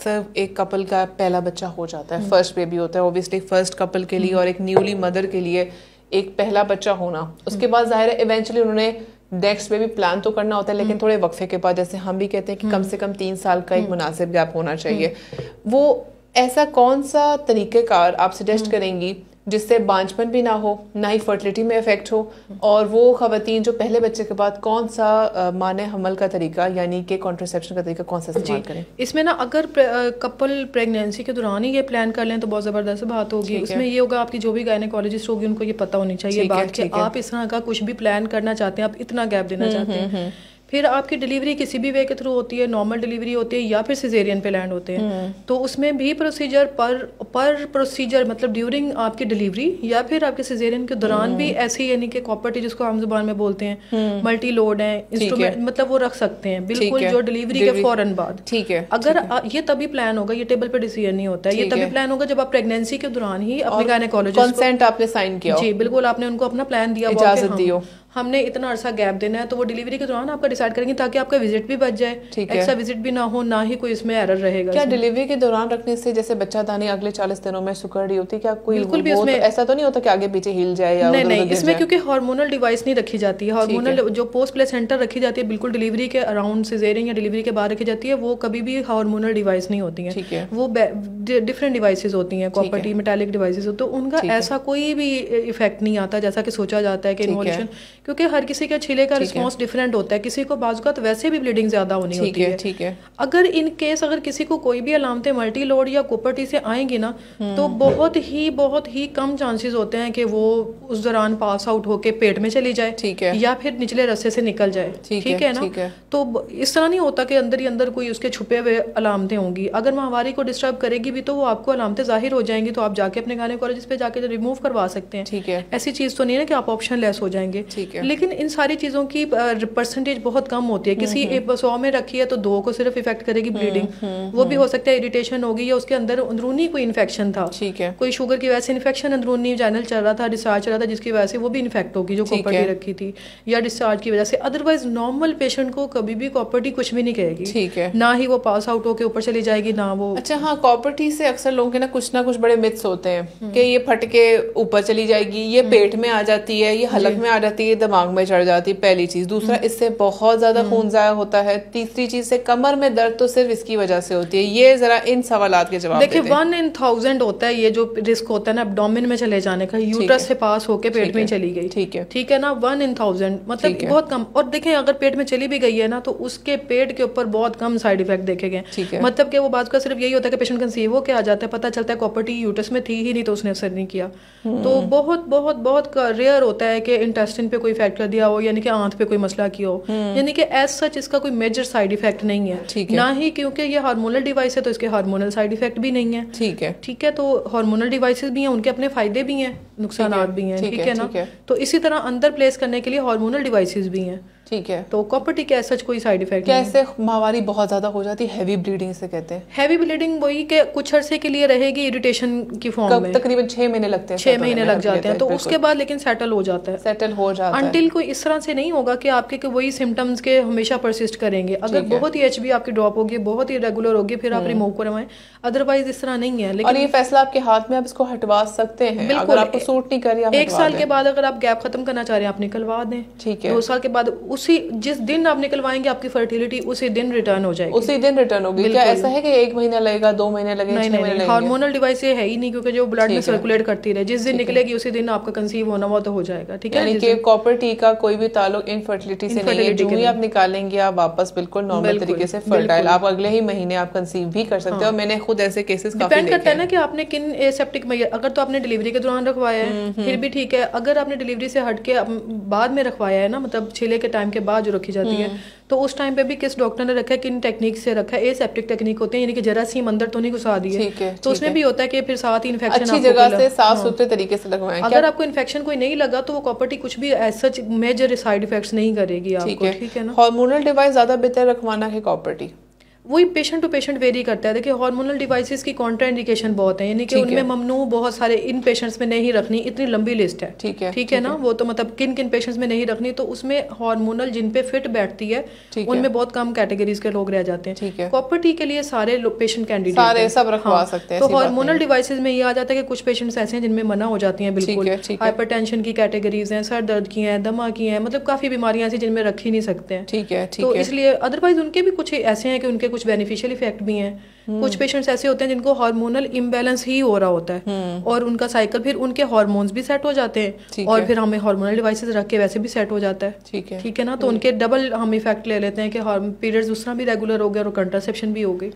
अक्सर एक कपल का पहला बच्चा हो जाता है, फर्स्ट बेबी होता है, ऑब्वियसली फर्स्ट कपल के लिए और एक न्यूली मदर के लिए एक पहला बच्चा होना, उसके बाद जाहिर है इवेंचुअली उन्होंने नेक्स्ट बेबी प्लान तो करना होता है, लेकिन थोड़े वक्फे के बाद, जैसे हम भी कहते हैं कि कम से कम 3 साल का एक मुनासिब गैप होना चाहिए, वो ऐसा कौन सा तरीक़ेकार आप सजेस्ट करेंगी जिससे बांझपन भी ना हो, ना ही फर्टिलिटी में इफेक्ट हो, और वो खवातीन जो पहले बच्चे के बाद कौन सा माने हमल का तरीका यानी कि कॉन्ट्रासेप्शन का तरीका कौन सा इस्तेमाल करें? इसमें ना अगर कपल प्रेगनेंसी के दौरान ही ये प्लान कर लें तो बहुत ज़बरदस्त बात होगी। उसमें ये होगा, आपकी जो भी गायनेकोलॉजिस्ट होगी उनको ये पता होनी चाहिए बात कि आप इस तरह का कुछ भी प्लान करना चाहते हैं, आप इतना गैप देना चाहते हैं। फिर आपकी डिलीवरी किसी भी वे के थ्रू होती है, नॉर्मल डिलीवरी होती है या फिर सिजेरियन पे लैंड होते हैं, तो उसमें भी प्रोसीजर पर प्रोसीजर मतलब ड्यूरिंग आपकी डिलीवरी या फिर आपके सिजेरियन के दौरान भी ऐसी, यानी कि कॉपर्टी जिसको आम जुबान में बोलते हैं, मल्टी लोड है इंस्ट्रूमेंट, मतलब वो रख सकते हैं बिल्कुल जो डिलीवरी के फौरन बाद। ठीक है, अगर ये तभी प्लान होगा, ये टेबल पे डिसीजन नहीं होता है, ये तभी प्लान होगा जब आप प्रेगनेंसी के दौरान ही अपने गायनेकोलॉजिस्ट कंसेंट आपने साइन किया, जी बिल्कुल, आपने उनको अपना प्लान दिया, इजाजत दी हो, हमने इतना अरसा गैप देना है, तो वो डिलीवरी के दौरान आपका डिसाइड करेंगे ताकि आपका विजिट भी बच जाए, एक्स्ट्रा विजिट भी ना हो, ना ही कोई इसमें एरर रहेगा। क्या डिलीवरी के दौरान रखने से जैसे बच्चा दानी अगले 40 दिनों में सुकड़ रही होती, क्या कोई बिल्कुल भी उसमें ऐसा तो नहीं होता कि आगे पीछे हिल जाए या नहीं, इसमें क्योंकि हार्मोनल डिवाइस नहीं रखी जाती है, हार्मोनल जो पोस्ट प्लेसेंटा रखी जाती है बिल्कुल डिलीवरी के अराउंड सिजेरियन या डिलीवरी के बाद रखी जाती है, वो कभी भी हार्मोनल डिवाइस नहीं होती है, वो डिफरेंट डिवाइसेस होती हैं, कॉपर्टी मेटालिक डिवाइसेस, तो उनका ऐसा कोई भी इफेक्ट नहीं आता जैसा कि सोचा जाता है कि इन्वोल्यूशन, क्योंकि हर किसी के छिले का रिस्पॉन्स डिफरेंट होता है, किसी को बाज़ वैसे भी ब्लीडिंग ज्यादा होनी होती है। ठीक है, अगर इन केस अगर किसी को कोई भी अलामतें मल्टी लोड या कॉपर्टी से आएंगी ना, तो बहुत ही कम चांसेस होते हैं कि वो उस दौरान पास आउट होके पेट में चली जाए, ठीक है, या फिर निचले रस्से से निकल जाए, ठीक है ना। तो इस तरह नहीं होता कि अंदर ही अंदर कोई उसके छुपे हुए अलामतें होंगी, अगर माहवारी को डिस्टर्ब करेगी भी तो वो आपको अलामतें जाहिर हो जाएंगी, तो आप जाके अपने गायनेकोलॉजिस्ट पे जाके रिमूव करवा सकते हैं, ठीक है। ऐसी चीज तो नहीं है कि आप ऑप्शन लेस हो जाएंगे, लेकिन इन सारी चीजों की परसेंटेज बहुत कम होती है। किसी 100 में रखी है तो 2 को सिर्फ इफेक्ट करेगी ब्लीडिंग, वो भी हो सकता है इरिटेशन होगी या उसके अंदर अंदरूनी कोई इन्फेक्शन था, ठीक है, कोई शुगर की वजह से इन्फेक्शन अंदरूनी चैनल चल रहा था, डिस्चार्ज चल रहा था, जिसकी वजह से वो भी इन्फेक्ट होगी जो कॉपर्टी रखी थी, या डिस्चार्ज की वजह से। अदरवाइज नॉर्मल पेशेंट को कभी भी कॉपर्टी कुछ भी नहीं कहेगी, ठीक है, ना ही वो पास आउट होकर ऊपर चली जाएगी, ना वो। अच्छा हाँ, कॉपर्टी से अक्सर लोगों के ना कुछ बड़े मिथ्स होते हैं कि ये फट के ऊपर चली जाएगी, ये पेट में आ जाती है, ये हलक में आ जाती है, दिमाग में चढ़ जाती है, पहली चीज। दूसरा, इससे बहुत ज्यादा खून जाया होता है। तीसरी चीज से कमर में दर्द तो सिर्फ इसकी वजह से होती है। ये जरा इन सवालात के जवाब देखिए, 1 in 1000 होता है ये जो रिस्क होता है ना एब्डोमेन में चले जाने का, यूट्रस से पास होके पेट में चली गई, ठीक है ना, 1 in 1000 मतलब बहुत कम। और देखें, अगर पेट में चली भी गई है ना तो उसके पेट के ऊपर बहुत कम साइड इफेक्ट देखे गए, मतलब कि वो बात का सिर्फ यही होता है कि पेशेंट कंसीव हो के आ जाता है, पता चलता है कॉपर्टी यूट्रस में थी ही नहीं तो उसने असर नहीं किया। तो बहुत बहुत बहुत रेयर होता है कि इंटेस्टाइन पे कोई इफेक्ट कर दिया हो, यानी कि आंत पे कोई मसला किया हो, यानी कि एज सच इसका कोई मेजर साइड इफेक्ट नहीं है, ना ही क्योंकि ये हार्मोनल डिवाइस है तो इसके हार्मोनल साइड इफेक्ट भी नहीं है, ठीक है। तो हार्मोनल डिवाइसेस भी हैं, उनके अपने फायदे भी हैं, नुकसानात भी हैं, ठीक है ना। तो इसी तरह अंदर प्लेस करने के लिए हार्मोनल डिवाइसेस भी हैं, ठीक है। तो कॉपर्टी के सच कोई साइड इफेक्ट कैसे माहवारी बहुत ज्यादा हो जाती है, हैवी ब्लीडिंग से कहते हैं। हैवी ब्लीडिंग वही के कुछ अरसे के लिए रहेगी इरिटेशन की फॉर्म में, तकरीबन 6 महीने लगते हैं, 6 महीने लग जाते हैं, तो उसके बाद लेकिन सेटल हो जाता है, अंटिल कोई इस तरह से नहीं होगा कि आपके वही सिम्टम्स के हमेशा परसिस्ट करेंगे। अगर बहुत ही HB आपकी ड्रॉप होगी, बहुत ही रेगुलर होगी, फिर आप रिमूव करवाएं, अदरवाइज इस तरह नहीं है। लेकिन और ये फैसला आपके हाथ में, आप इसको हटवा सकते हैं अगर आपको सूट नहीं कर रही। 1 साल के बाद अगर आप गैप खत्म करना चाह रहे हैं, आप निकलवा दें, ठीक है। 2 साल के बाद उसी जिस दिन आप निकलवाएंगे आपकी फर्टिलिटी उसी दिन रिटर्न हो जाएगी, उसी दिन रिटर्न होगी। क्या ऐसा है कि 1 महीना लगेगा, 2 महीने लगेंगे, 6 महीने लगेंगे? हार्मोनल डिवाइस ये है ही नहीं, क्योंकि जो ब्लड में सर्कुलेट करती रहे, जिस दिन निकलेगी उसी दिन आपका कंसीव होना वो तो हो जाएगा, ठीक है। यानी कि कॉपर्टी का कोई भी ताल्लुक इनफर्टिलिटी से नहीं है, जो ही आप निकालेंगे आप वापस बिल्कुल नॉर्मल तरीके से फर्टाइल, आप अगले ही महीने आप कंसीव भी कर सकते हो। मैंने खुद ऐसे केसेस काफी डिपेंड करता है ना कि आपने किन एसेप्टिक में, अगर तो आपने डिलीवरी के दौरान रखवाया है फिर भी ठीक है, अगर आपने डिलीवरी से हट के बाद में रखवाया है ना, मतलब छिले के टाइम के बाद जो रखी जाती है, तो उस टाइम पे भी किस डॉक्टर ने रखा है, किन टेक्निक से रखा है। एसेप्टिक टेक्निक होते हैं, यानी कि जरासीम अंदर तो नहीं घुसा दी है, तो उसमें भी होता है कि फिर साथ ही इन्फेक्शन अच्छी जगह से साफ सुथरे तरीके से लगवाएं। अगर आपको इन्फेक्शन कोई नहीं लगा तो वो कॉपर्टी कुछ भी सच मेजर साइड इफेक्ट्स नहीं करेगी आपको, ठीक है ना। हार्मोनल डिवाइस ज्यादा बेहतर रखवाना है कॉपर्टी? वही पेशेंट टू पेशेंट वेरी करता है। देखिए हार्मोनल डिवाइसेस की कॉन्ट्रा इंडिकेशन बहुत है, यानी कि उनमें ममनू बहुत सारे, इन पेशेंट्स में नहीं रखनी, इतनी लंबी लिस्ट है। ठीक है ना, वो तो मतलब किन किन पेशेंट्स में नहीं रखनी, तो उसमें हार्मोनल जिन पे फिट बैठती है उनमें बहुत कम कैटेगरीज के लोग रह जाते हैं। कॉपर टी के लिए सारे पेशेंट कैंडिडेट सारे सब रखवा सकते हैं। तो हार्मोनल डिवाइसेस में ये आ जाता है कि कुछ पेशेंट्स ऐसे हैं जिनमें मना हो जाती हैं बिल्कुल। हाइपरटेंशन की कैटेगरीज हैं, सर दर्द की हैं, दमा की हैं, मतलब काफी बीमारियां ऐसी जिनमें रख ही नहीं सकते हैं। ठीक है। तो इसलिए अदरवाइज उनके भी कुछ ऐसे हैं कि उनके कुछ बेनिफिशियल इफेक्ट भी हैं। कुछ पेशेंट्स ऐसे होते हैं जिनको हार्मोनल इम्बैलेंस ही हो रहा होता है और उनका साइकिल, फिर उनके हार्मोन्स भी सेट हो जाते हैं और फिर हमें हार्मोनल डिवाइसेस रख के वैसे भी सेट हो जाता है। ठीक है ना, तो उनके डबल हम इफेक्ट ले लेते हैं कि पीरियड्स दूसरा भी रेगुलर हो गया और कंट्रासेप्शन भी हो गई।